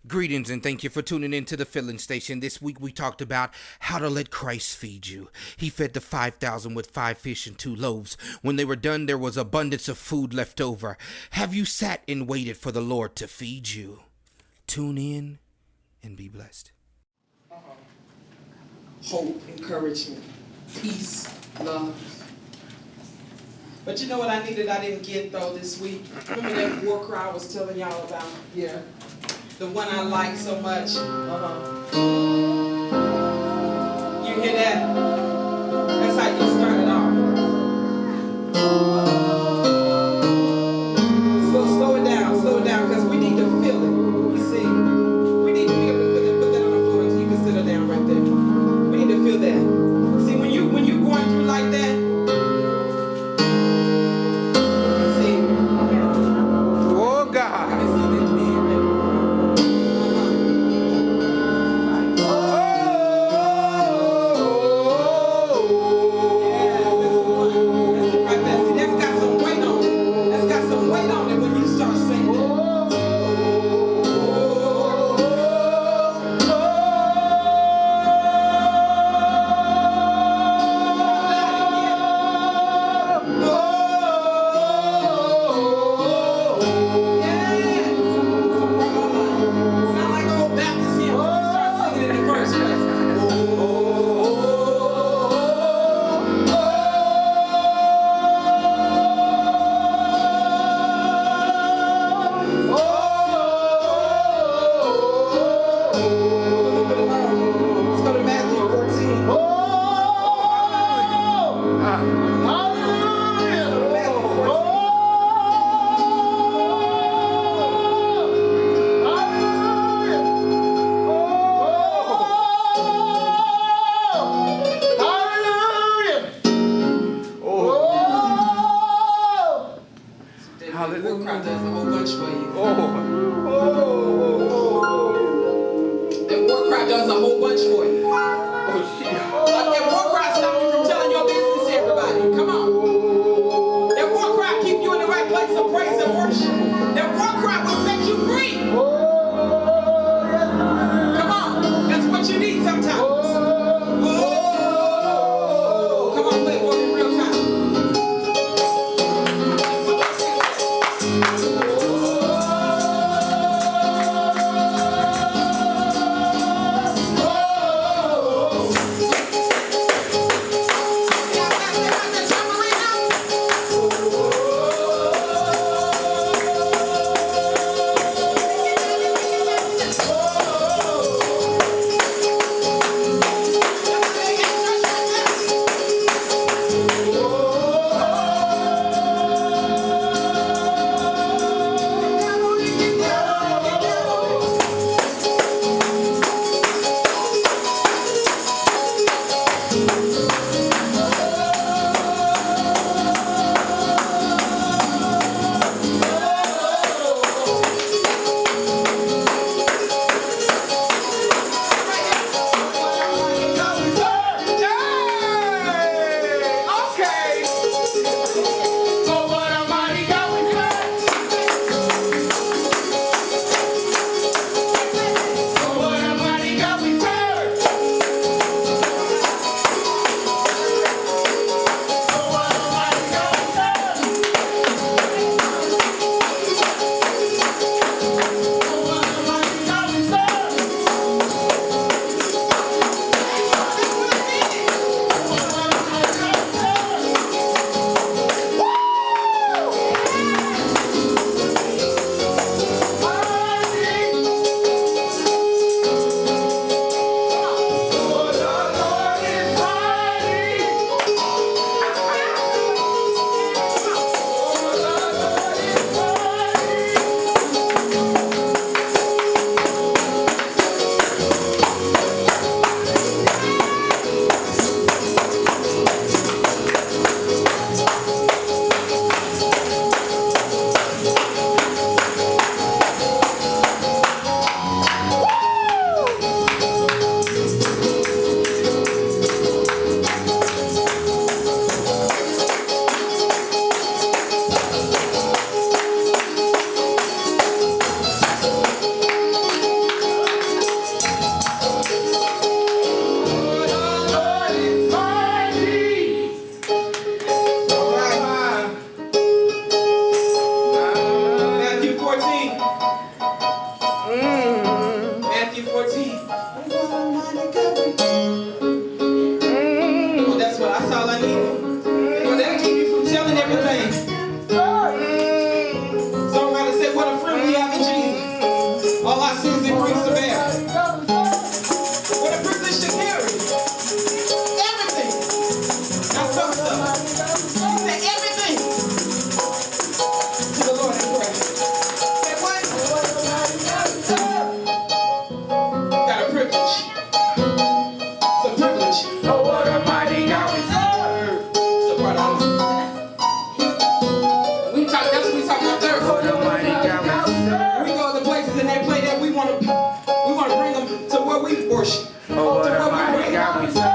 Greetings and thank you for tuning in to the Filling Station. This week we talked about how to let Christ feed you. He fed the 5,000 with 5 fish and 2 loaves. When they were done, there was abundance of food left over. Have you sat and waited for the Lord to feed you? Tune in and be blessed. Hope, encouragement, peace, love. But you know what I didn't get though this week? Remember that war cry I was telling y'all about? Yeah. The one I like so much. You hear that? That's how you start it off. Slow it down, because we need to feel it. You see, we need to be able to feel it. Put that on the floor and you can sit her down right there. We need to feel that. See, when you going through like that, see, Oh I God. can see that being ready. Matthew 14. Oh, that's what that's all I need. Well, that'll keep you from telling everything. Songwriter said, what a friend we have in Jesus. All our sins it brings to bear. What a privilege to carry everything. That's some stuff. He said everything to the Lord in prayer. Say what? Got a privilege. It's a privilege. Oh, what a mighty God we serve. It's the part I want. That's what we talk about Thursday. What a mighty God we serve. We go to the places and they play that we want to bring them to where we worship. Oh, what a mighty God we serve.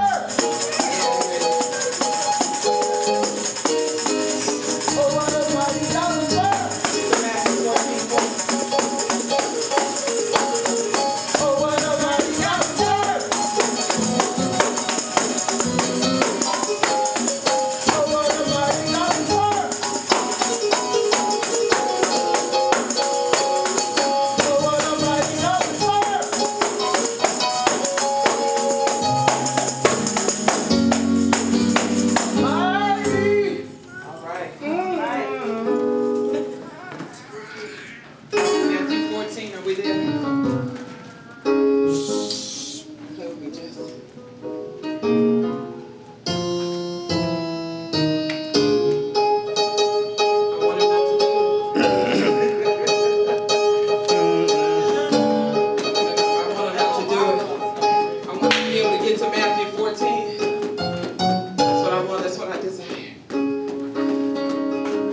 Matthew 14, are we there? Help me, Justin. I want him not to do it. I want him not to do it. I want to be able to get to Matthew 14. That's what I want. That's what I desire.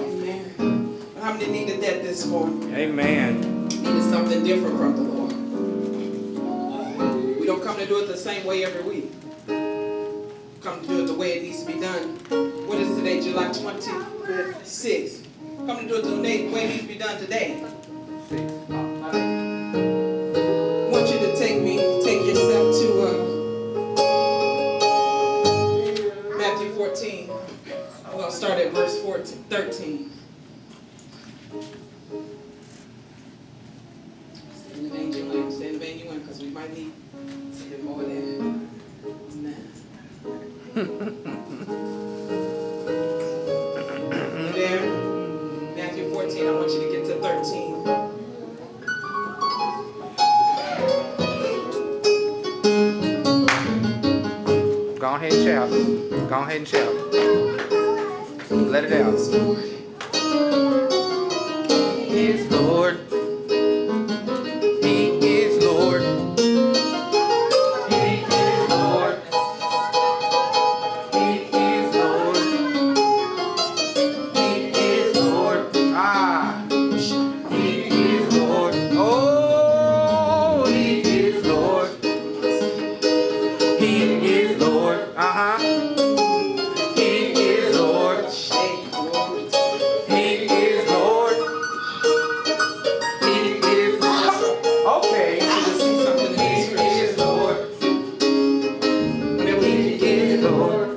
Amen. How many needed that this morning? Amen. Needed something different from the Lord. We don't come to do it the same way every week. Come to do it the way it needs to be done. What is today? July 26th. Come to do it the way it needs to be done today. I want you to take yourself to Matthew 14. I'm going to start at verse 13. Stay in the vein you went, because we might need a bit more than that. You there? Matthew 14, I want you to get to 13. Go ahead and shout. Go ahead and shout. Let it out. He is Lord. He is Lord. He is Lord. He is Lord. He is Lord. Ah. He is Lord. Oh, He is Lord. He is Lord. Uh-huh. He is Lord. He is Lord. He is Lord. Okay. See something in He these scriptures. is Lord. Whenever He we can get is Lord.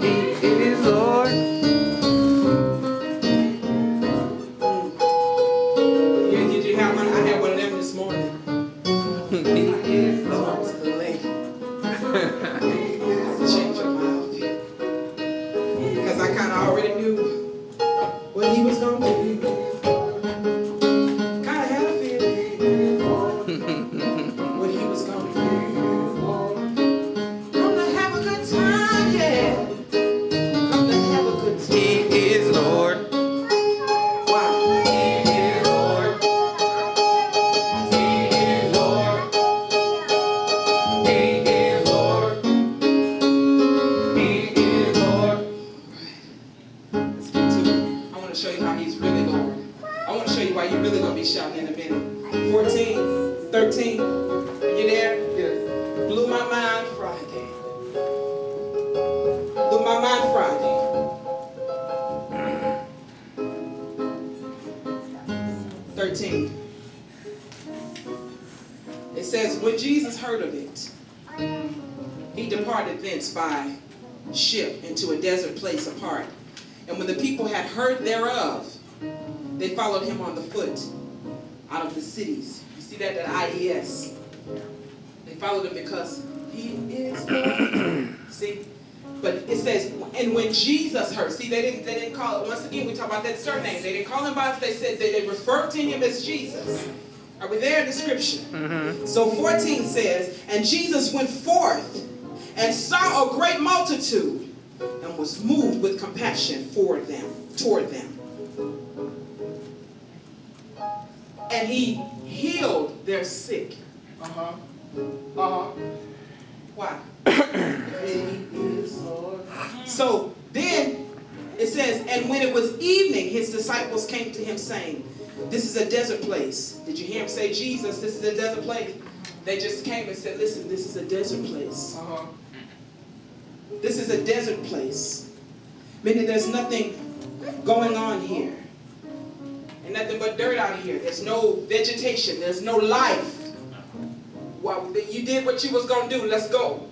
He is Lord. Yeah, did you have one? I had one of them this morning. He is That's why I Lord. was a little late. Change your mind. Because I kind of already knew what he was going to do. Kind of had a feeling what he was going to do. Come to have a good time, yeah. Come to have a good time. He is Lord. Why? He is Lord. He is Lord. He is Lord. He is Lord. Let's get to it. I want to show you how he's really Lord. I want to show you why you're really going to be shouting in a minute. 14, 13, you there? Yes. Blew my mind Friday. Blew my mind Friday. 13. It says, when Jesus heard of it, he departed thence by ship into a desert place apart. And when the people had heard thereof, they followed him on the foot. out of the cities. You see that, the IES. They followed him because he is Lord. See? But it says, and when Jesus heard, see, they didn't call it, once again, we talk about that surname. They didn't call him by it, they said they referred to him as Jesus. Are we there in the scripture? So 14 says, and Jesus went forth and saw a great multitude and was moved with compassion toward them. And he healed their sick. Why? So then it says, and when it was evening, his disciples came to him saying, this is a desert place. Did you hear him say, Jesus, this is a desert place? They just came and said, listen, this is a desert place. This is a desert place. Meaning there's nothing going on here. And nothing but dirt out here. There's no vegetation. There's no life. Well, you did what you was going to do. Let's go.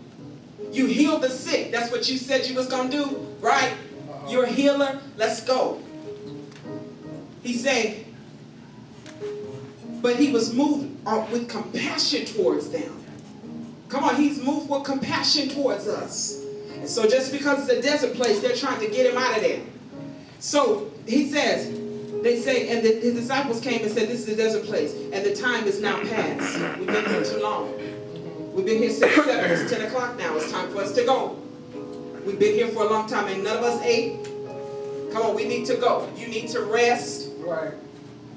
You healed the sick. That's what you said you was going to do, right? You're a healer. Let's go. He said, but he was moved with compassion towards them. Come on, he's moved with compassion towards us. And so just because it's a desert place, they're trying to get him out of there. So he says, they say, and his disciples came and said, this is a desert place, and the time is now past. We've been here too long. We've been here since 7. It's 10 o'clock now. It's time for us to go. We've been here for a long time, and none of us ate. Come on, we need to go. You need to rest. Right.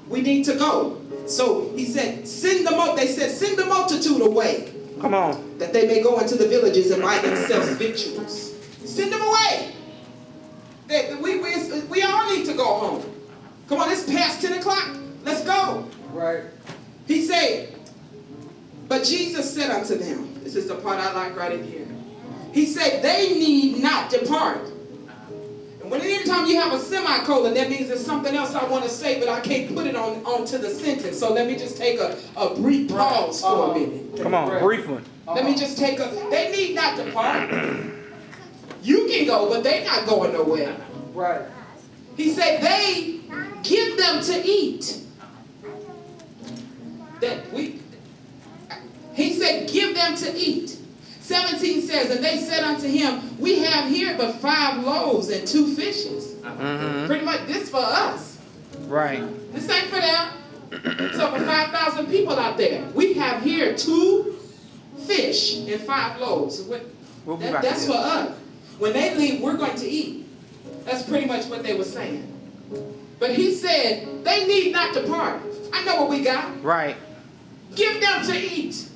We need to go. So he said, send the multitude away. Come on. That they may go into the villages and buy themselves victuals. Send them away. We all need to go home. Come on, it's past 10 o'clock. Let's go. Right. He said, but Jesus said unto them, this is the part I like right in here. He said, they need not depart. And when anytime you have a semicolon, that means there's something else I want to say, but I can't put it onto the sentence. So let me just take a brief pause for a minute. Come on, brief one. Let me just take they need not depart. You can go, but they're not going nowhere. Right. He said, they give them to eat. He said, give them to eat. 17 says, and they said unto him, we have here but 5 loaves and 2 fishes. Pretty much this for us. Right. This ain't for them. So for 5,000 people out there, we have here 2 fish and 5 loaves. That's for us. When they leave, we're going to eat. That's pretty much what they were saying. But he said, they need not depart. I know what we got. Right. Give them to eat.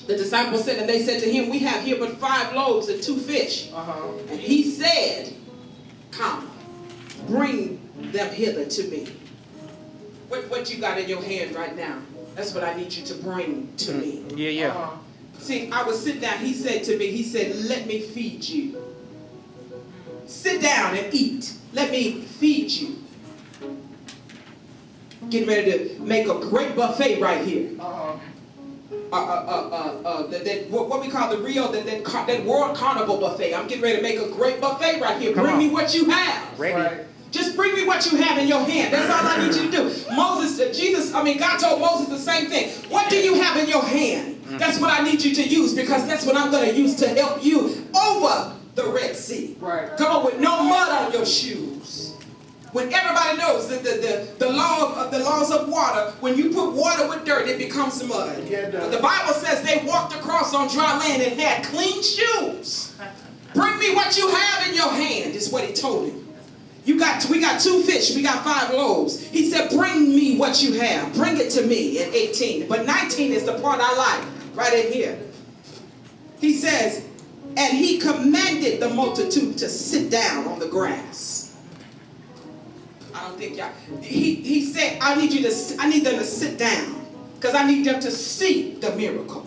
The disciples said, and they said to him, we have here but 5 loaves and 2 fish. And he said, come, bring them hither to me. What you got in your hand right now? That's what I need you to bring to me. Yeah. See, I was sitting down. He said to me, he said, let me feed you. Sit down and eat. Let me feed you. Getting ready to make a great buffet right here. What we call the Rio, that World Carnival buffet. I'm getting ready to make a great buffet right here. Bring me what you have. Ready. Just bring me what you have in your hand. That's all I need you to do. God told Moses the same thing. What do you have in your hand? That's what I need you to use, because that's what I'm going to use to help you over the Red Sea. Right. Come on, with no mud on your shoes. When everybody knows that the laws of water, when you put water with dirt, it becomes mud. Yeah, but the Bible says they walked across on dry land and had clean shoes. Bring me what you have in your hand, is what he told him. We got 2 fish, we got 5 loaves. He said, bring me what you have. Bring it to me in 18. But 19 is the part I like, right in here. He says, and he commanded the multitude to sit down on the grass. I don't think y'all. He said, I need them to sit down, because I need them to see the miracle.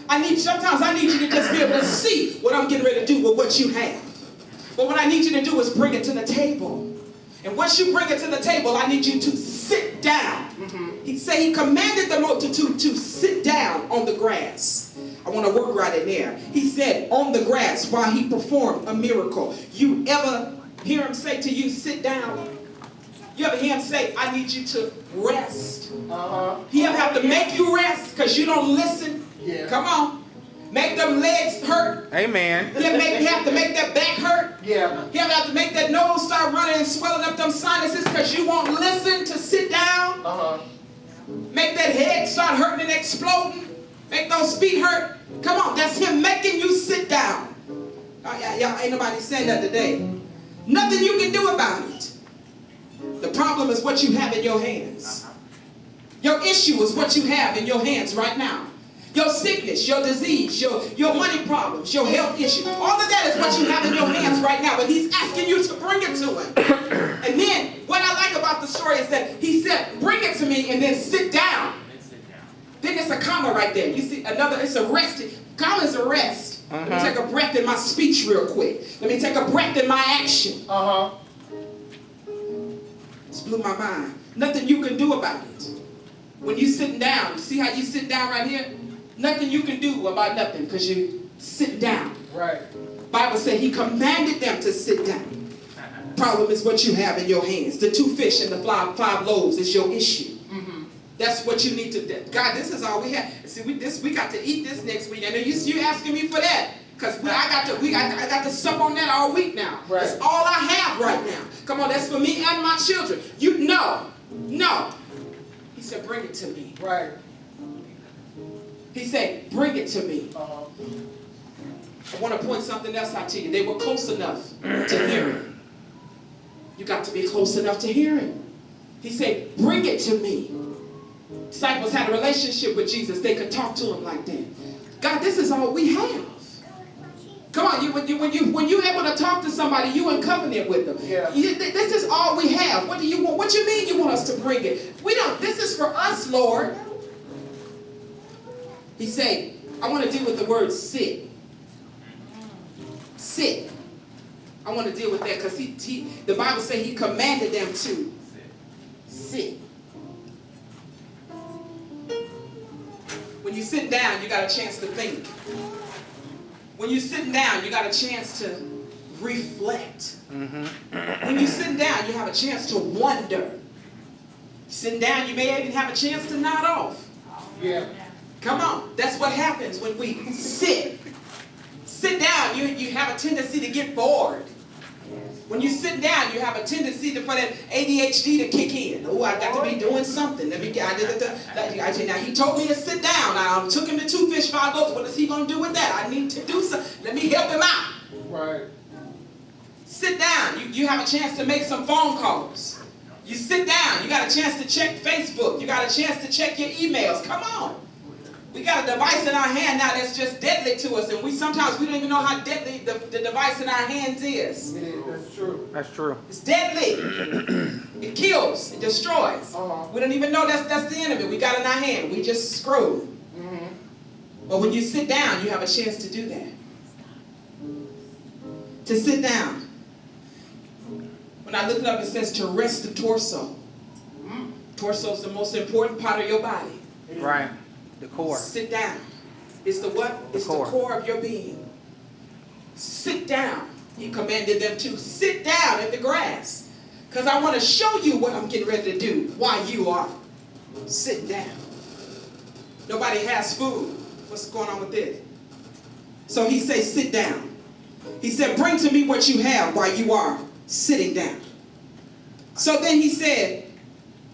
Sometimes I need you to just be able to see what I'm getting ready to do with what you have. But what I need you to do is bring it to the table. And once you bring it to the table, I need you to sit down. He said he commanded the multitude to sit down on the grass. I want to work right in there. He said on the grass while he performed a miracle. You ever hear him say to you, sit down? You ever hear him say, I need you to rest. He'll have to make you rest because you don't listen. Yeah. Come on. Make them legs hurt. Amen. He'll have to make that back hurt. Yeah. He'll have to make that nose start running and swelling up them sinuses because you won't listen to sit down. Make that head start hurting and exploding. Make those feet hurt. Come on, that's him making you sit down. Y'all ain't nobody saying that today. Nothing you can do about it. The problem is what you have in your hands. Your issue is what you have in your hands right now. Your sickness, your disease, your money problems, your health issue. All of that is what you have in your hands right now. But he's asking you to bring it to him. And then what I like about the story is that he said, bring it to me and then sit down. Then it's a comma right there. You see another, it's a rest. Comma is a rest. Let me take a breath in my speech real quick. Let me take a breath in my action. This blew my mind. Nothing you can do about it. When you sitting down, see how you sit down right here? Nothing you can do about nothing because you sit down. Right. Bible said he commanded them to sit down. Problem is what you have in your hands. The 2 fish and the 5 loaves is your issue. That's what you need to do. God, this is all we have. See, we got to eat this next week. I know you asking me for that. Because I got to sup on that all week now. Right. That's all I have right now. Come on, that's for me and my children. You know. He said, bring it to me. Right. He said, bring it to me. I want to point something else out to you. They were close enough to hear it. You got to be close enough to hear it. He said, bring it to me. Disciples had a relationship with Jesus. They could talk to him like that. God, this is all we have. Come on, when you're able to talk to somebody, you in covenant with them. Yeah. This is all we have. What do you want? What you mean you want us to bring it? We don't. This is for us, Lord. He said, I want to deal with the word sit. Sit. I want to deal with that because the Bible says he commanded them to sit. When you sit down, you got a chance to think. When you're sitting down, you got a chance to reflect. When you're sitting down, you have a chance to wonder. Sitting down, you may even have a chance to nod off. Yeah. Come on. That's what happens when we sit. Sit down, you have a tendency to get bored. When you sit down, you have a tendency for that ADHD to kick in. Oh, I got to be doing something. Now, he told me to sit down. I took him to 2 fish, 5 loaves. What is he going to do with that? I need to do something. Let me help him out. Right. Sit down. You have a chance to make some phone calls. You sit down. You got a chance to check Facebook. You got a chance to check your emails. Come on. We got a device in our hand now that's just deadly to us, and sometimes we don't even know how deadly the device in our hands is. It is. That's true. That's true. It's deadly. It kills. It destroys. We don't even know that's the enemy we got in our hand. We just screwed. But when you sit down, you have a chance to do that. To sit down. When I look it up, it says to rest the torso. Torso is the most important part of your body. Right. The core. Sit down. It's the what? It's the core of your being. Sit down. He commanded them to sit down in the grass. Because I want to show you what I'm getting ready to do while you are sitting down. Nobody has food. What's going on with this? So he said, sit down. He said, bring to me what you have while you are sitting down. So then he said,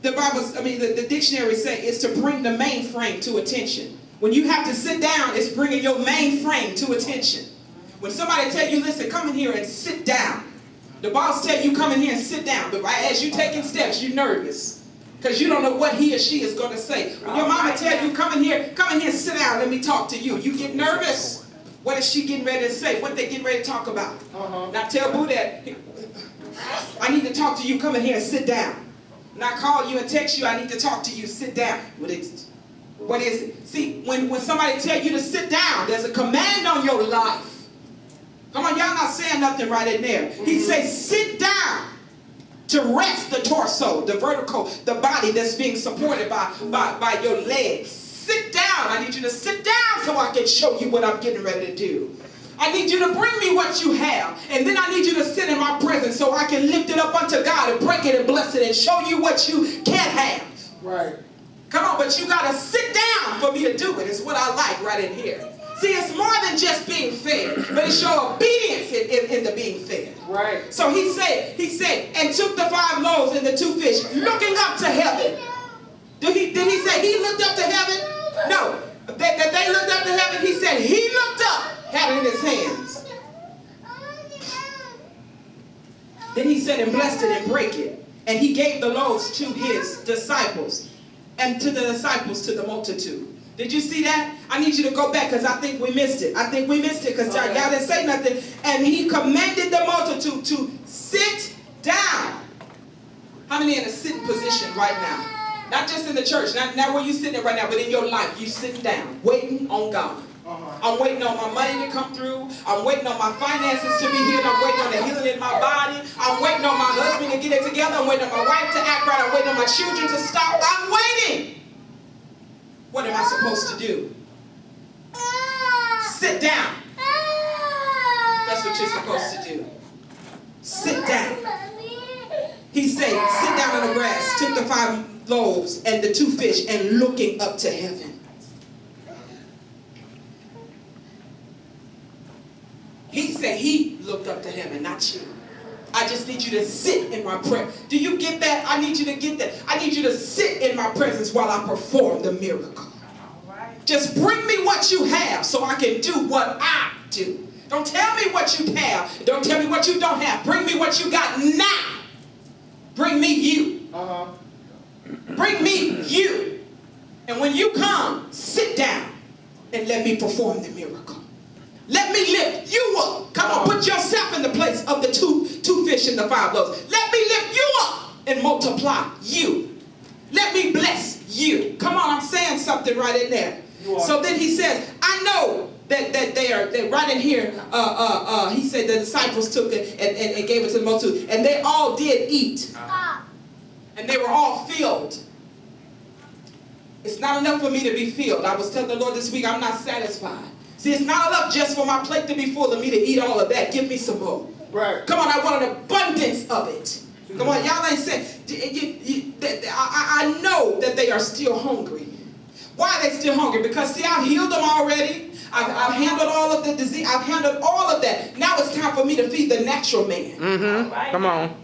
the dictionary say it's to bring the mainframe to attention. When you have to sit down, it's bringing your mainframe to attention. When somebody tell you, listen, come in here and sit down. The boss tell you, come in here and sit down. But as you taking steps, you're nervous. Because you don't know what he or she is going to say. When your mama tell you, come in here and sit down, let me talk to you. You get nervous. What is she getting ready to say? What they getting ready to talk about? Now tell Boo that, I need to talk to you, come in here and sit down. When I call you and text you, I need to talk to you, sit down. What is it? See, when somebody tell you to sit down, there's a command on your life. Come on, y'all not saying nothing right in there. He says, sit down to rest the torso, the vertical, the body that's being supported by your legs. Sit down. I need you to sit down so I can show you what I'm getting ready to do. I need you to bring me what you have. And then I need you to sit in my presence so I can lift it up unto God and break it and bless it and show you what you can't have. Right. Come on, but you got to sit down for me to do it. It's what I like right in here. See, it's more than just being fed, but it's your obedience in the being fed. Right. So he said, and took the 5 loaves and the 2 fish, looking up to heaven. Did he say he looked up to heaven? No. That they looked up to heaven, he said he looked up, had it in his hands. Then he said, and blessed it and brake it. And he gave the loaves to his disciples, and to the disciples to the multitude. Did you see that? I need you to go back because I think we missed it. I think we missed it because y'all didn't say nothing. And he commanded the multitude to sit down. How many in a sitting position right now? Not just in the church, not where you sitting right now, but in your life, you sitting down, waiting on God. I'm waiting on my money to come through. I'm waiting on my finances to be healed. I'm waiting on the healing in my body. I'm waiting on my husband to get it together. I'm waiting on my wife to act right. I'm waiting on my children to stop. I'm waiting. What am I supposed to do? Sit down. That's what you're supposed to do. Sit down. He said, sit down on the grass, took the 5 loaves and the 2 fish, and looking up to heaven. He said he looked up to heaven, not you. I just need you to sit in my presence. Do you get that? I need you to get that. I need you to sit in my presence while I perform the miracle. Just bring me what you have so I can do what I do. Don't tell me what you have. Don't tell me what you don't have. Bring me what you got now. Bring me you. Bring me you. And when you come, sit down and let me perform the miracle. Let me lift you up. Come on, put yourself in the place of the two fish and the 5 loaves. Let me lift you up and multiply you. Let me bless you. Come on, I'm saying something right in there. So then he says, I know that they're right in here. He said the disciples took it and gave it to the multitude. And they all did eat. And they were all filled. It's not enough for me to be filled. I was telling the Lord this week, I'm not satisfied. See, it's not enough just for my plate to be full of me to eat all of that. Give me some more. Right. Come on, I want an abundance of it. Come on, y'all ain't saying. I know that they are still hungry. Why are they still hungry? Because, see, I've healed them already. I've handled all of the disease. I've handled all of that. Now it's time for me to feed the natural man. Mm-hmm. Come on.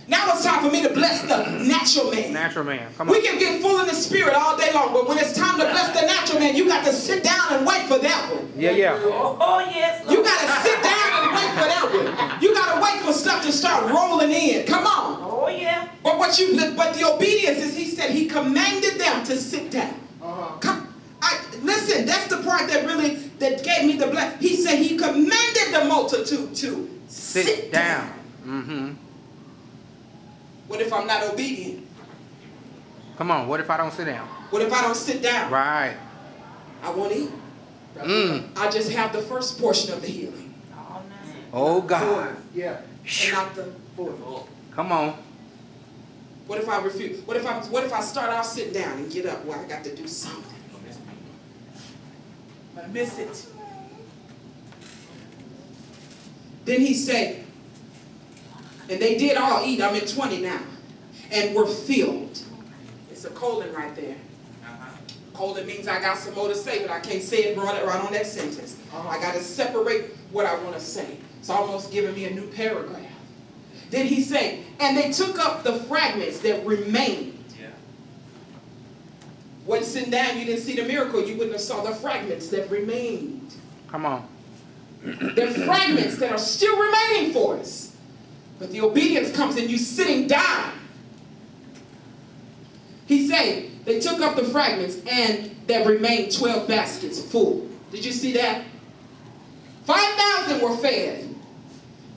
Now it's time for me to bless the natural man. Natural man. Come on. We can get full in the spirit all day long, but when it's time to bless the natural man, you got to sit down and wait for that one. Yeah. Yes. You got to sit down and wait for that one. You got to wait for stuff to start rolling in. Come on. Oh, yeah. But the obedience is, he said he commanded them to sit down. Listen, that's the part that gave me the blessing. He said he commanded the multitude to sit down. Mm-hmm. What if I'm not obedient? Come on, what if I don't sit down? What if I don't sit down? Right. I won't eat. I just have the first portion of the healing. Oh, God. Yeah. And not the fourth. Come on. What if I refuse? What if I start out sitting down and get up? Well, I got to do something. I miss it. Then he said, and they did all eat. I'm at 20 now. And were filled. It's a colon right there. Colon means I got some more to say, but I can't say it right on that sentence. I got to separate what I want to say. It's almost giving me a new paragraph. Then he said, and they took up the fragments that remained. Wasn't sitting down, you didn't see the miracle, you wouldn't have saw the fragments that remained. Come on. The fragments that are still remaining for us. But the obedience comes in you sitting down. He said, they took up the fragments and there remained 12 baskets full. Did you see that? 5,000 were fed.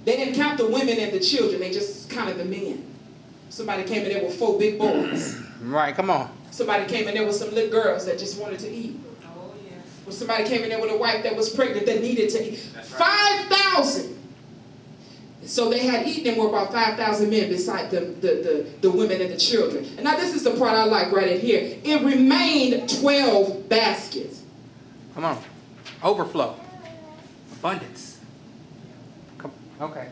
They didn't count the women and the children, they just counted the men. Somebody came in there with 4 big boys. Right, come on. Somebody came in there with some little girls that just wanted to eat. Oh, yeah. Or somebody came in there with a wife that was pregnant that needed to eat. 5,000. So they had eaten and were about 5,000 men beside the women and the children. And now this is the part I like right in here. It remained 12 baskets. Come on. Overflow. Abundance. Okay.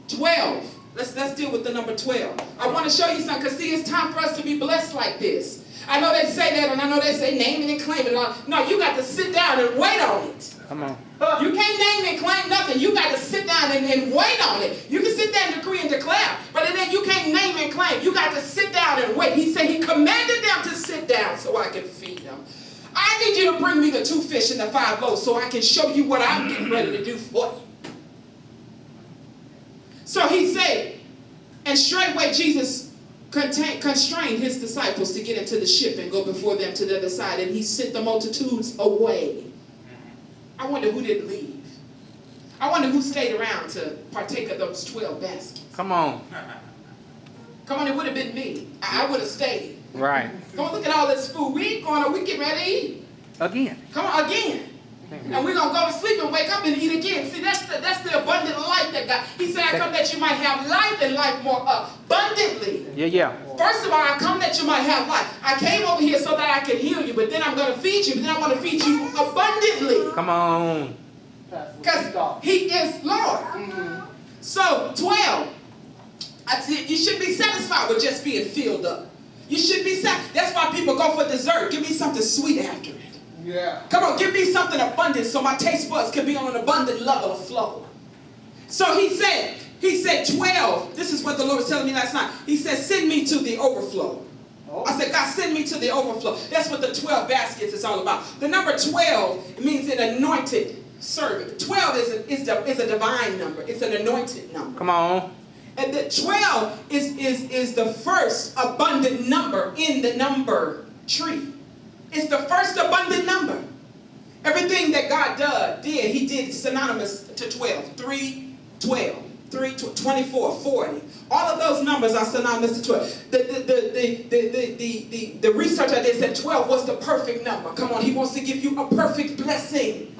12 Let's deal with the number 12. I want to show you something, because see, it's time for us to be blessed like this. I know they say that, and I know they say name it and claim it. No, you got to sit down and wait on it. Come on. You can't name and claim nothing. You got to sit down and wait on it. You can sit there and decree and declare, but then you can't name and claim. You got to sit down and wait. He said he commanded them to sit down so I can feed them. I need you to bring me the 2 fish and the 5 loaves so I can show you what I'm getting ready to do for you. So he said, and straightway Jesus constrained his disciples to get into the ship and go before them to the other side, and he sent the multitudes away. I wonder who didn't leave. I wonder who stayed around to partake of those 12 baskets. Come on. Come on, it would have been me. I would have stayed. Right. Come on, look at all this food. We ain't going to, we getting ready to eat. Again. Come on, again. And we're going to go to sleep and wake up and eat again. See, that's the abundant life that God, he said, I come that you might have life and life more abundantly. Yeah. First of all, I come that you might have life. I came over here so that I could heal you, but then I'm going to feed you, but then I'm going to feed you abundantly. Come on. Because he is Lord. So, 12. I said, you should be satisfied with just being filled up. You should be satisfied. That's why people go for dessert. Give me something sweet after it. Yeah. Come on, give me something abundant so my taste buds can be on an abundant level of flow. So he said 12. This is what the Lord was telling me last night. He said, send me to the overflow. I said, God, send me to the overflow. That's what the 12 baskets is all about. The number 12 means an anointed servant. 12 is a divine number. It's an anointed number. Come on. And the 12 is the first abundant number in the number tree. It's the first abundant number. Everything that God did, he did synonymous to 12. 3, 12. 3, 24, 40. All of those numbers are synonymous to 12. The research I did said 12 was the perfect number. Come on, he wants to give you a perfect blessing.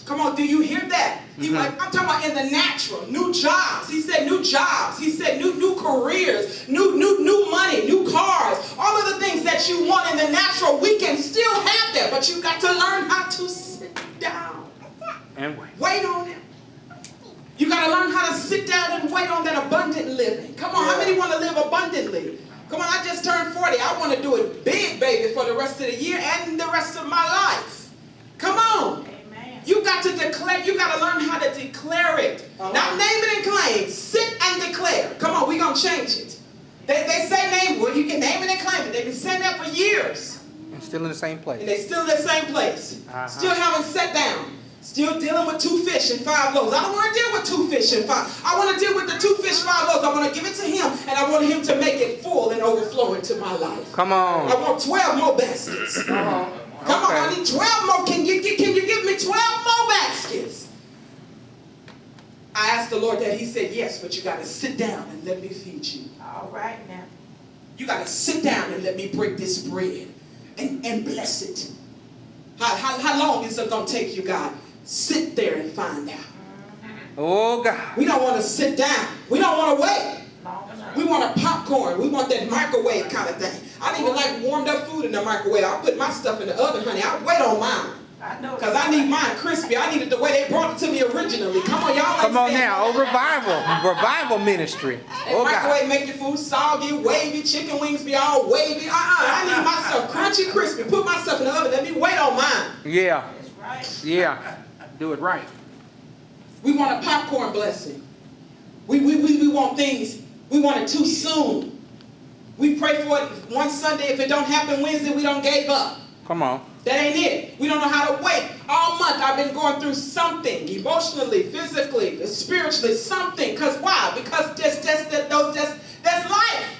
Come on, do you hear that? He like, I'm talking about in the natural, new jobs. He said new jobs. He said new careers, new money, new cars. All of the things that you want in the natural, we can still have that, but you got to learn how to sit down And wait. Wait on it. You got to learn how to sit down and wait on that abundant living. Come on, how many want to live abundantly? Come on, I just turned 40. I want to do it big, baby, for the rest of the year and the rest of my life. Come on. Amen. You got to declare. You got to learn how to declare it. Not name it and claim. Sit and declare. Come on, we're going to change it. They say name. Well, you can name it and claim it. They've been saying that for years. And still in the same place. And they still in the same place. Still haven't sat down. Still dealing with 2 fish and 5 loaves. I don't want to deal with 2 fish and 5. I want to deal with the 2 fish, 5 loaves. I want to give it to him, and I want him to make it full and overflowing to my life. Come on. I want 12 more baskets. Come on, I need 12 more. Can you give me 12 more baskets? I asked the Lord that. He said yes, but you got to sit down and let me feed you. All right now. You got to sit down and let me break this bread and bless it. How long is it going to take you, God? Sit there and find out. Oh, God. We don't want to sit down. We don't want to wait. Long enough. We want a popcorn. We want that microwave kind of thing. I don't even like warmed up food in the microwave. I put my stuff in the oven, honey. I wait on mine. I know. Because I need mine crispy. I need it the way they brought it to me originally. Come on, y'all. Come on now. Oh, revival ministry. That Oh, microwave God. make your food soggy, wavy, chicken wings be all wavy. I need my stuff crunchy, crispy. Put my stuff in the oven. Let me wait on mine. Yeah. That's right. Yeah. Do it right. We want a popcorn blessing. We want things. We want it too soon. We pray for it one Sunday. If it don't happen Wednesday, we don't give up. Come on. That ain't it. We don't know how to wait. All month I've been going through something, emotionally, physically, spiritually, something. Because why? Because that's life.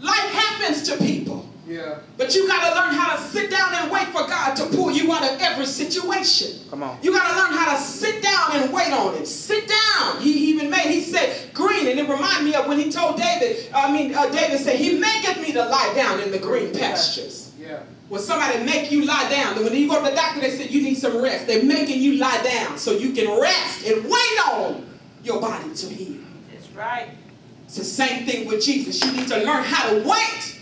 Life happens to people. Yeah. But you got to learn how to sit down and wait for God to pull you out of every situation. Come on. You got to learn how to sit down and wait on Him. Sit down. He said green, and it reminded me of when he told David, David said, He maketh me to lie down in the green pastures. Yeah. When somebody make you lie down, and when you go to the doctor, they say you need some rest. They're making you lie down so you can rest and wait on your body to heal. That's right. It's the same thing with Jesus. You need to learn how to wait.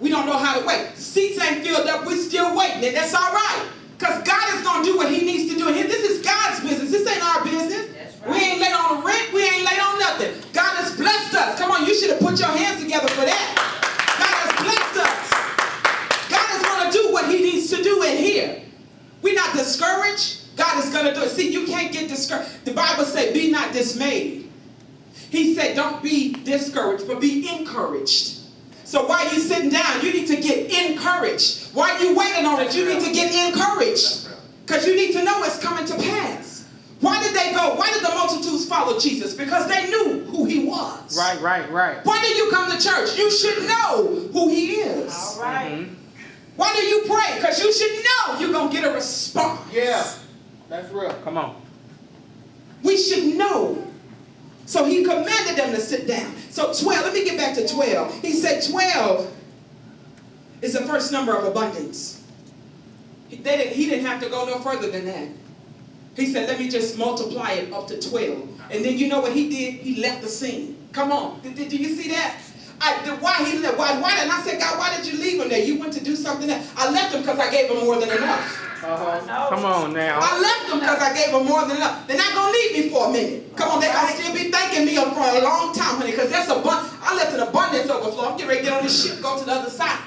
We don't know how to wait. The seats ain't filled up. We're still waiting. And that's all right. Because God is going to do what He needs to do. This is God's business. This ain't our business. That's right. We ain't late on the rent. We ain't late on nothing. God has blessed to do in here. We're not discouraged. God is going to do it. See, you can't get discouraged. The Bible said, be not dismayed. He said, don't be discouraged, but be encouraged. So while you're sitting down, you need to get encouraged. While you're waiting on it, you need to get encouraged. Because you need to know it's coming to pass. Why did they go? Why did the multitudes follow Jesus? Because they knew who he was. Right. Why do you come to church? You should know who he is. All right. Mm-hmm. Why do you pray? Because you should know you're going to get a response. Yeah. That's real. Come on. We should know. So he commanded them to sit down. So 12, let me get back to 12. He said 12 is the first number of abundance. He didn't have to go no further than that. He said, let me just multiply it up to 12. And then you know what he did? He left the scene. Come on. Do you see that? Why he left? Why did I say, God, why did you leave him there? You went to do something else. I left him because I gave him more than enough. Come on now. I left them because I gave them more than enough. They're not going to need me for a minute. Come on, they're going to still be thanking me for a long time, honey, because that's I left an abundance overflow. I'm getting ready to get on this ship, go to the other side.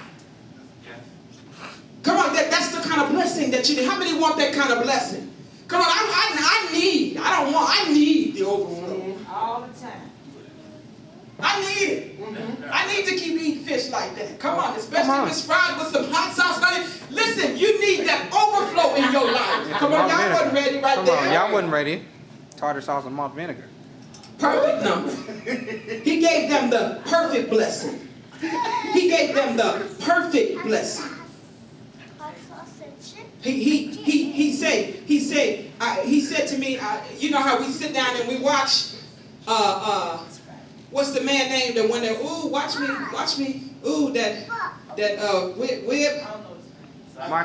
Come on, that's the kind of blessing that you need. How many want that kind of blessing? Come on, I need the overflow. All the time. I need it. I need to keep eating fish like that. Come on, especially if it's fried with some hot sauce, honey. Listen, you need that overflow in your life. Come on, y'all wasn't ready right there. Come on, y'all wasn't ready. Tartar sauce and malt vinegar. Perfect number. He gave them the perfect blessing. He gave them the perfect blessing. He said to me, you know how we sit down and we watch, what's the man name that went there? Ooh, watch me. Ooh, Whip.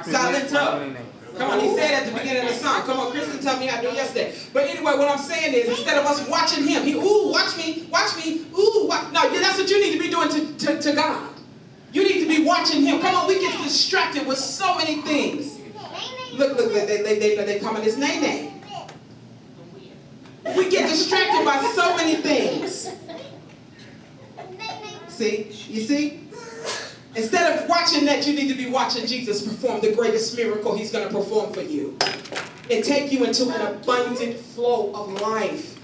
Silent Tub. Come on, he said at the beginning of the song. Come on, Kristen told me how to do it yesterday. But anyway, what I'm saying is, instead of us watching him, watch me, no, that's what you need to be doing to God. You need to be watching him. Come on, we get distracted with so many things. Look, they coming his name. We get distracted by so many things. You see? Instead of watching that, you need to be watching Jesus perform the greatest miracle he's going to perform for you. And take you into an abundant flow of life.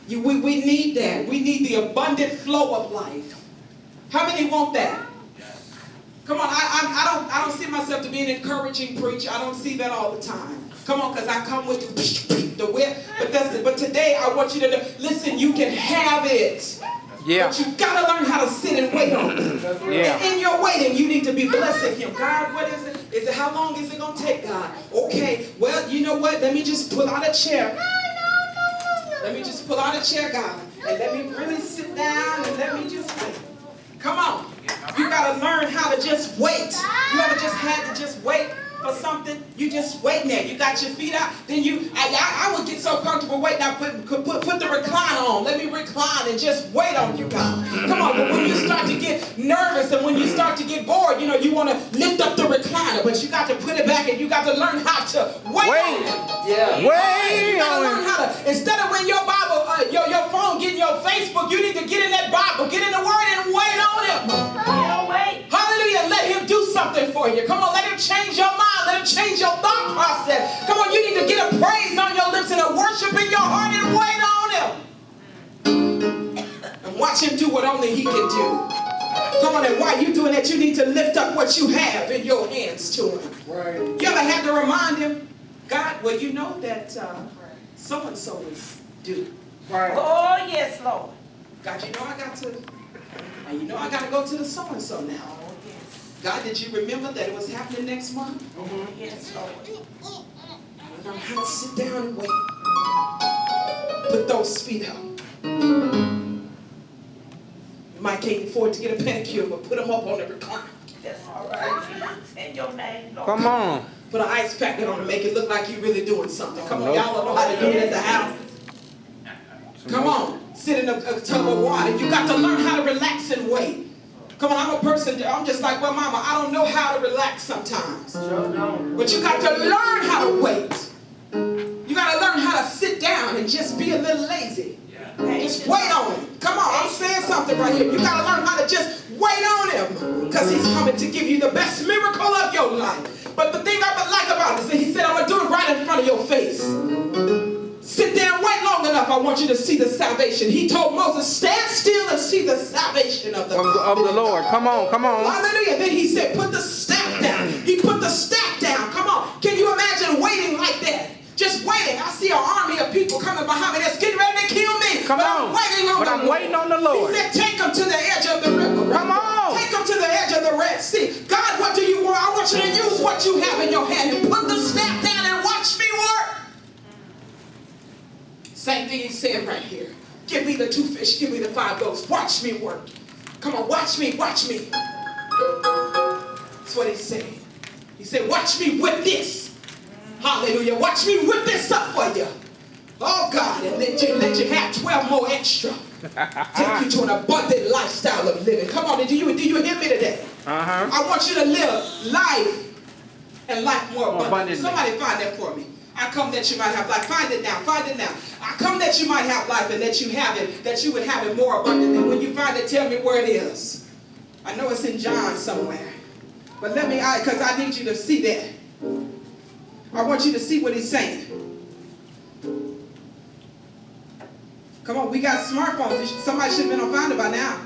We need that. We need the abundant flow of life. How many want that? Come on, I don't see myself to be an encouraging preacher. I don't see that all the time. Come on, because I come with the whip. But today I want you to know, listen, you can have it. Yeah. But you got to learn how to sit and wait on it. Yeah. And in your waiting, you need to be blessing him. God, what is it? Is it how long is it going to take, God? Okay, well, you know what? Let me just pull out a chair. Let me just pull out a chair, God. And let me really sit down and let me just wait. Come on. You got to learn how to just wait. You ever just had to just wait for something? You just waiting there. You got your feet out. Then I would get so comfortable waiting. I put the recliner on. Let me recline and just wait on you, God. Come on. But when you start to get nervous and when you start to get bored, you want to lift up the recliner. But you got to put it back and you got to learn how to wait on it. Yeah. You Wait gotta on learn how to, instead of when your Bible, your phone getting your Facebook, you need to get in that Bible, get in the Word and wait on him. Wait. Hallelujah. Let him do something for you. Come on, let him change your mind. Let him change your thought process. Come on, you need to get a praise on your lips and a worship in your heart and wait on him. And watch him do what only he can do. Come on, and while you're doing that, you need to lift up what you have in your hands to him. Right. You ever had to remind him, God, well, you know that so-and-so is due. Right. Oh, yes, Lord. God, you know I got to go to the so-and-so now. Oh, yes. God, did you remember that it was happening next month? Yes, Lord. Learn how to sit down and wait. Put those feet up. You might can't afford to get a pedicure, but put them up on the recliner. That's all right, Jesus. In your name, Lord. Come on. Put an ice packet on to make it look like you're really doing something. Come on, y'all don't know how to do it at the house. Come on, sit in a tub of water. You got to learn how to relax and wait. Come on, I'm a person, I'm just like, well, mama, I don't know how to relax sometimes. But you got to learn how to wait. You got to learn how to sit down and just be a little lazy. Just wait on him. Come on, I'm saying something right here. You got to learn how to just wait on him. Because he's coming to give you the best miracle of your your life. But the thing I like about it is that he said, I'm going to do it right in front of your face. Sit there and wait long enough. I want you to see the salvation. He told Moses, stand still and see the salvation of the Lord. Come on, come on. Hallelujah. Then he said, put the staff down. He put the staff down. Come on. Can you imagine waiting like that? Just waiting. I see an army of people coming behind me that's getting ready to kill me. Come on. I'm waiting on the Lord. He said, take them to the edge of the river. Right? Come on. Take them to the edge of the Red Sea. God, what do you want? I want you to use what you have in your hand and put the staff down and watch me work. Same thing he said right here. Give me the 2 fish, give me the 5 loaves. Watch me work. Come on, watch me, watch me. That's what he said. He said, watch me with this. Hallelujah. Watch me whip this up for you. Oh God, and let you have 12 more extra. Take you to an abundant lifestyle of living. Come on, do you hear me today? I want you to live life and life more abundantly. Somebody find that for me. I come that you might have life. Find it now. Find it now. I come that you might have life and that you have it, that you would have it more abundantly. When you find it, tell me where it is. I know it's in John somewhere. But let me, because I need you to see that. I want you to see what he's saying. Come on, we got smartphones. Somebody should have been on Find It by now.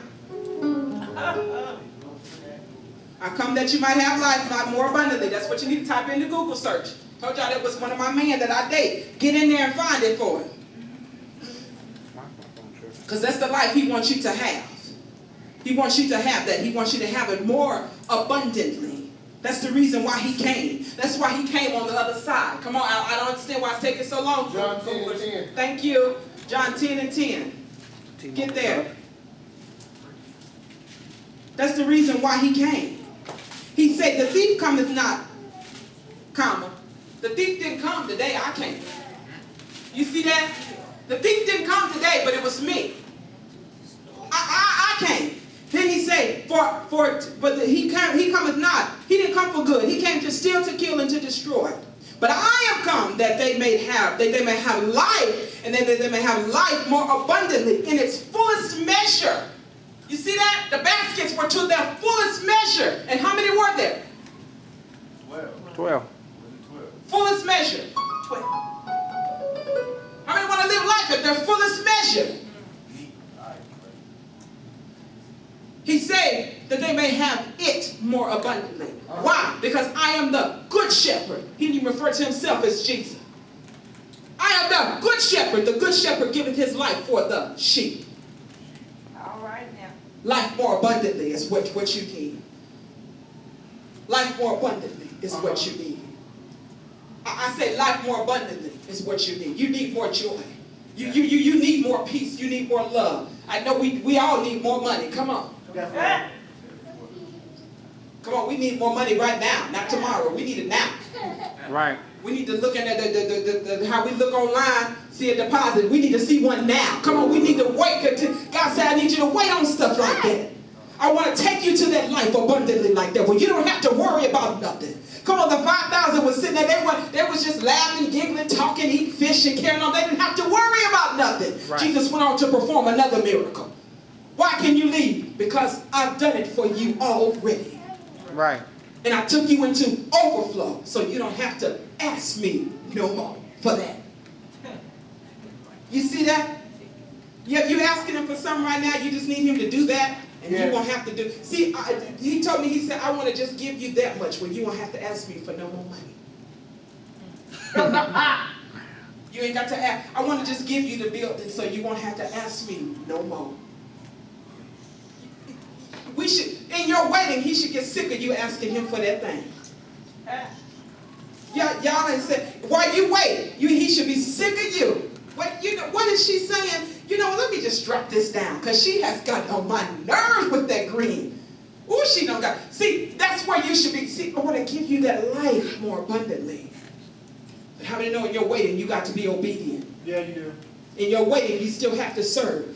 I come that you might have life more abundantly. That's what you need to type into Google search. Told y'all that was one of my men that I date. Get in there and find it for him. Because that's the life he wants you to have. He wants you to have that. He wants you to have it more abundantly. That's the reason why he came. That's why he came on the other side. Come on, I don't understand why it's taking so long. John 10 and 10. Thank you. John 10 and 10. Get there. That's the reason why he came. He said, the thief cometh not, comma. The thief didn't come today, I came. You see that? The thief didn't come today, but it was me. I came. Then he said, he cometh not. He didn't come for good. He came to steal, to kill, and to destroy. But I am come that they may have life, and that they may have life more abundantly in its fullest measure. You see that? The baskets were to their fullest measure. And how many were there? 12. Fullest measure. 12. How many want to live life at their fullest measure? He said that they may have it more abundantly. Why? Because I am the good shepherd. He didn't even refer to himself as Jesus. I am the good shepherd. The good shepherd giveth his life for the sheep. All right now. Life more abundantly is what you need. Life more abundantly is what you need. I say life more abundantly is what you need. You need more joy. You need more peace. You need more love. I know we all need more money. Come on. Come on, we need more money right now, not tomorrow. We need it now. Right. We need to look at how we look online, see a deposit. We need to see one now. Come on, we need to wait. God said, I need you to wait on stuff like that. I want to take you to that life abundantly like that, where you don't have to worry about nothing. Come on, the 5,000 was sitting there. They was just laughing, giggling, talking, eating fish, and carrying on. They didn't have to worry about nothing. Right. Jesus went on to perform another miracle. Why can you leave? Because I've done it for you already. Right. And I took you into overflow, so you don't have to ask me no more for that. You see that? You're asking him for something right now. You just need him to do that, and you won't have to do. See, he told me, he said, I want to just give you that much where you won't have to ask me for no more money. You ain't got to ask. I want to just give you the building so you won't have to ask me no more. We should, in your waiting, he should get sick of you asking him for that thing. Y'all ain't said, while you wait, he should be sick of you. What is she saying? Let me just drop this down, because she has got on my nerves with that green. Ooh, she don't got. See, that's where you should be. See, I want to give you that life more abundantly. But how many know in your waiting, you got to be obedient? Yeah, you do. In your waiting, you still have to serve.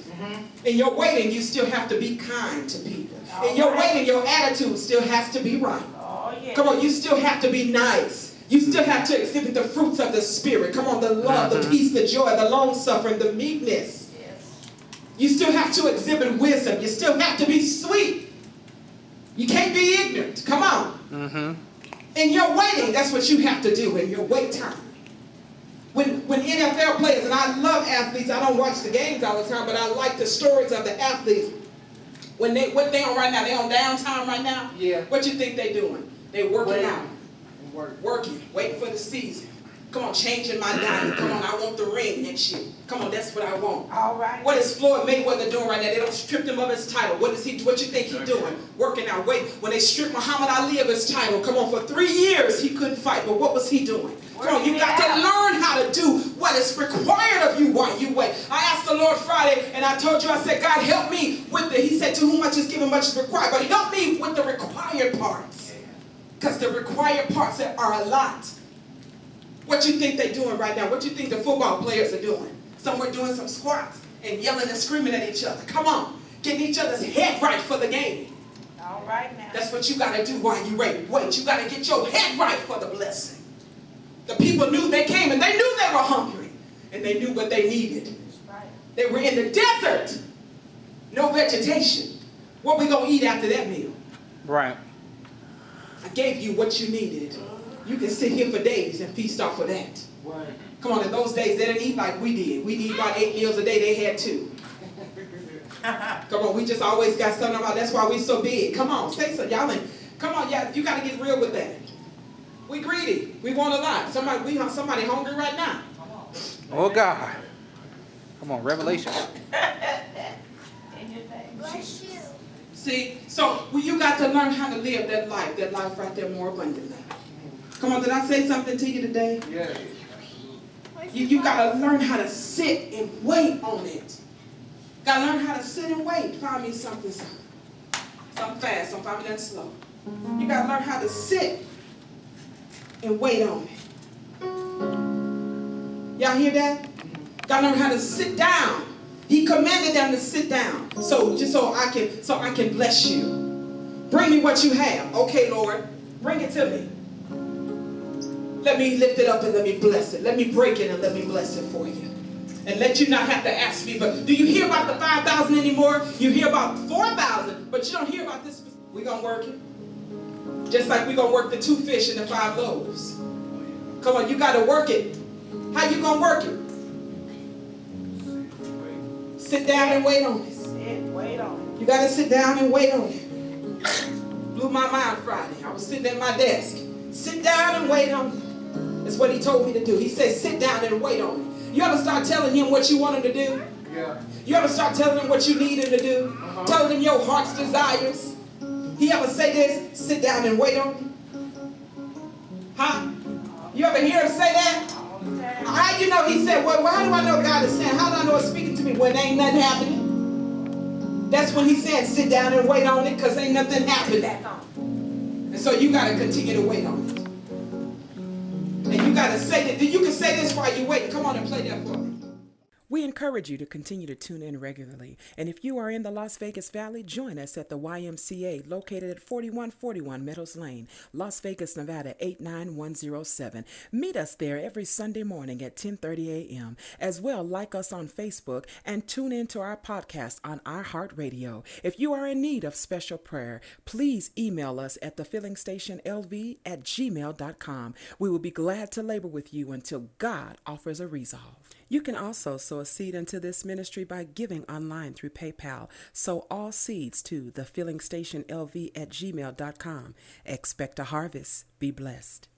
In your waiting, you still have to be kind to people. In your waiting, your attitude still has to be right. Oh, yeah. Come on, you still have to be nice. You still have to exhibit the fruits of the Spirit. Come on, the love, the peace, the joy, the long-suffering, the meekness. Yes. You still have to exhibit wisdom. You still have to be sweet. You can't be ignorant. Come on. In your waiting, that's what you have to do in your wait time. When NFL players, and I love athletes, I don't watch the games all the time, but I like the stories of the athletes. What they on right now? They on downtime right now? Yeah. What you think they doing? They working out. Work. Working, waiting for the season. Come on, changing my diet. Come on, I want the ring next year. Come on, that's what I want. All right. What is Floyd Mayweather doing right now? They don't strip him of his title. What you think he's doing? Working out. Wait, when they stripped Muhammad Ali of his title, come on, for 3 years he couldn't fight. But what was he doing? Come on, you got to learn how to do what is required of you while you wait. I asked the Lord Friday, and I told you, I said, God, help me with the, he said, to whom much is given, much is required. But help me with the required parts. Because the required parts are a lot. What you think they're doing right now? What you think the football players are doing? Some are doing some squats and yelling and screaming at each other. Come on, getting each other's head right for the game. All right now. That's what you got to do while you wait. You got to get your head right for the blessing. The people knew they came and they knew they were hungry. And they knew what they needed. Right. They were in the desert. No vegetation. What we going to eat after that meal? Right. I gave you what you needed. You can sit here for days and feast off of that. Right. Come on, in those days, they didn't eat like we did. We eat about 8 meals a day. They had 2. Come on, we just always got something about, that's why we so big. Come on, say so. Y'all ain't, come on, y'all, you got to get real with that. We greedy. We want a lot. Somebody hungry right now. Oh, God. Come on, Revelation. In your name. Bless you. See, so you got to learn how to live that life right there more abundantly. Come on, did I say something to you today? Yeah. You got to learn how to sit and wait on it. Got to learn how to sit and wait. Find me something fast. Don't find me nothing slow. You got to learn how to sit and wait on it. Y'all hear that? Got to learn how to sit down. He commanded them to sit down. So I can bless you. Bring me what you have. Okay, Lord. Bring it to me. Let me lift it up and let me bless it. Let me break it and let me bless it for you. And let you not have to ask me, but do you hear about the 5,000 anymore? You hear about 4,000, but you don't hear about this. We're going to work it. Just like we're going to work the 2 fish and the 5 loaves. Come on, you got to work it. How you going to work it? Sit down and wait on it. Sit, wait on it. You got to sit down and wait on it. Blew my mind Friday. I was sitting at my desk. Sit down and wait on it. That's what he told me to do. He said, sit down and wait on it. You ever start telling him what you want him to do? Yeah. You ever start telling him what you need him to do? Telling him your heart's desires? He ever say this? Sit down and wait on it? Huh? You ever hear him say that? How do you know he said, well, how do I know God is saying? How do I know it's speaking to me when ain't nothing happening? That's when he said, sit down and wait on it because ain't nothing happening. And so you got to continue to wait on it. And you got to say that. You can say this while you wait. Come on and play that for me. We encourage you to continue to tune in regularly. And if you are in the Las Vegas Valley, join us at the YMCA located at 4141 Meadows Lane, Las Vegas, Nevada 89107. Meet us there every Sunday morning at 10:30 a.m. As well, like us on Facebook and tune in to our podcast on iHeartRadio. If you are in need of special prayer, please email us at thefillingstationlv@gmail.com. We will be glad to labor with you until God offers a resolve. You can also sow a seed into this ministry by giving online through PayPal. Sow all seeds to thefillingstationlv@gmail.com. Expect a harvest. Be blessed.